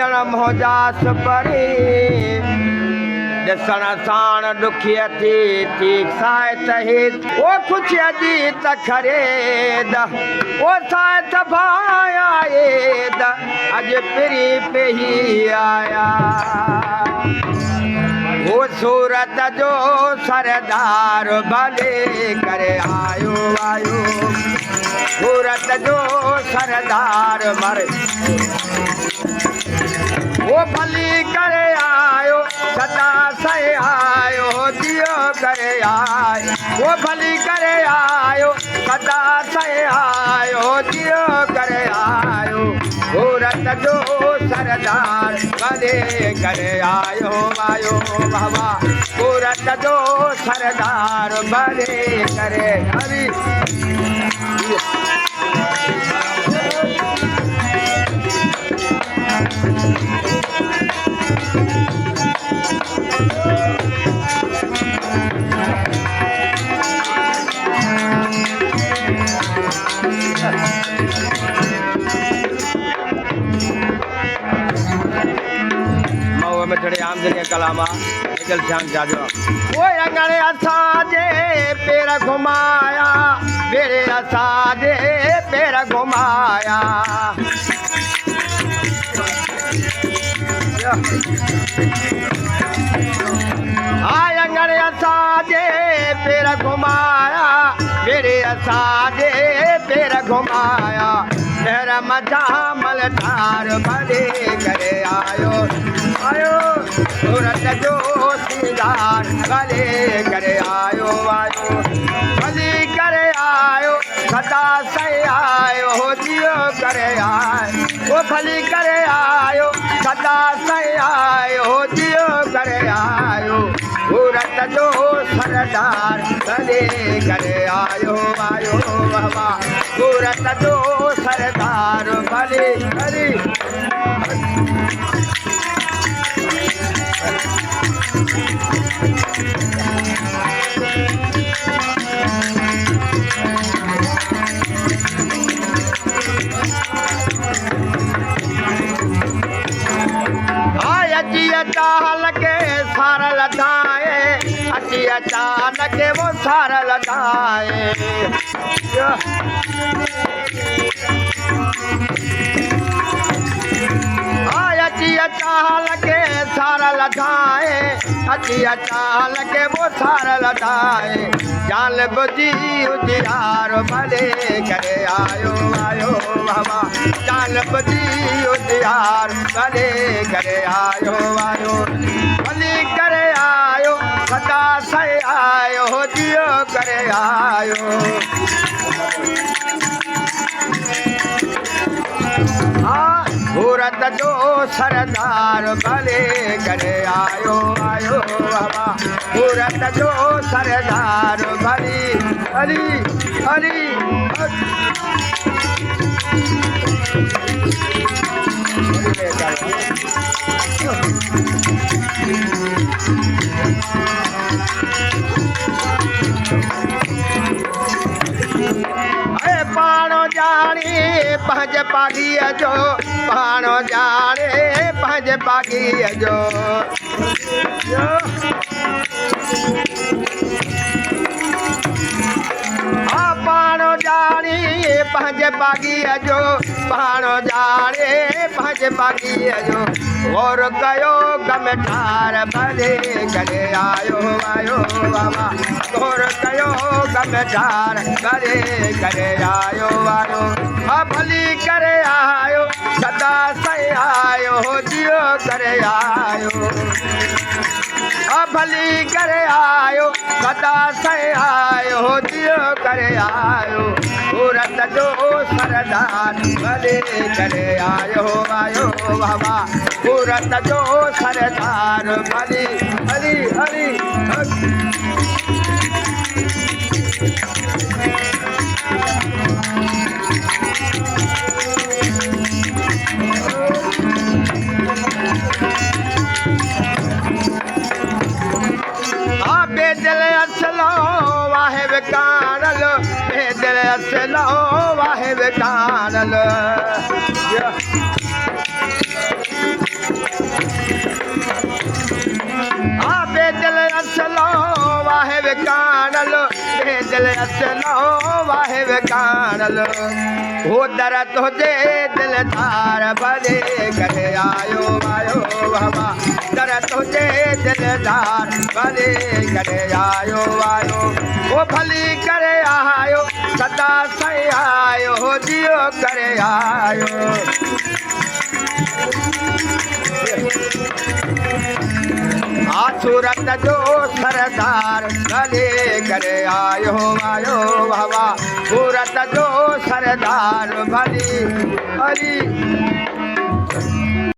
ॼण मोजास परे ॾिसण साण ॾुखिय थी ठीक साहित हित ओ खुशिय जी तखरेद ओ साहित भाया एद अॼु पिरी पेही आया वो सूरत जो सरदार भले करे आयो आयो सूरत जो सरदार मर वो भली करे आयो सदा से आयो दियो करे आयो वो भली करे आयो सदा से आयो दियो करे आयो सूरत जो सरदार भले करे आयो आयो बाबा सूरत जो सरदार भले करे हरी मिठड़े आम जगह कलामा जल श्याम जाजो वो अंगणे असाजे पेर घुमाया मेरे असाजे पेर घुमाया आय अंगणे असाजे पेर घुमाया मेरे असाजे पेर घुमाया मेरा मजा मलधार भले करे आयो आयो सूरत जो सीधार भले करे आयो आयो भली करे आयो सदा से आयो जियो करे आयो वो भली करे आयो सदा से आयो जियो करे आयो सूरत जो सरदार भले करे आयो आयो बाबा सूरत जो सरदार भले हरी चाल के सार लदाए अचिया चाल के वो सार लदाए अचिया चाल के सार लदाए अचिया चाल के वो सार लदाए जाल बुझी उजियार भले करे आयो आयो बाबा जाल बुझी उजियार भले करे आयो आयो भली करे आयो सदा से आयो जियो करे आयो सूरत जो सरदार भले करे आयो आयो बाबा सूरत जो सरदार भली हरी हरी पाणो जाने पंहिंज पागीअ जो पाणो जाने पंहिंज पागीअ जो पाणो जाने पंहिंज पागीअ जो पाणो जाने पंहिंज पागीअ जो और कयो गम ठार भले करे आयो आयो बाबा और कयो गम ठार भले करे आयो आयो भली करे आयो सदा से आयो जियो करे आयो भली करे आयो सदा से आयो जियो करे आयो सूरत जो सरदार भले करे आयो आयो बाबा सूरत जो सरदार भली हरी हरी बेदल असलो वाहे विकानल बेदल असलो वाहे विकानल असलो वाहे विकानल हे दिल असलो वाहे विकानल हो दर तुझे दिलदार भले करे आयो आयो बाबा दर तुझे दिलदार भले करे आयो आयो ओ भली करे आयो सदा सही आयो जियो करे आयो सूरत जो सरदार भले करे आयो आयो बाबा सूरत जो सरदार भली हरी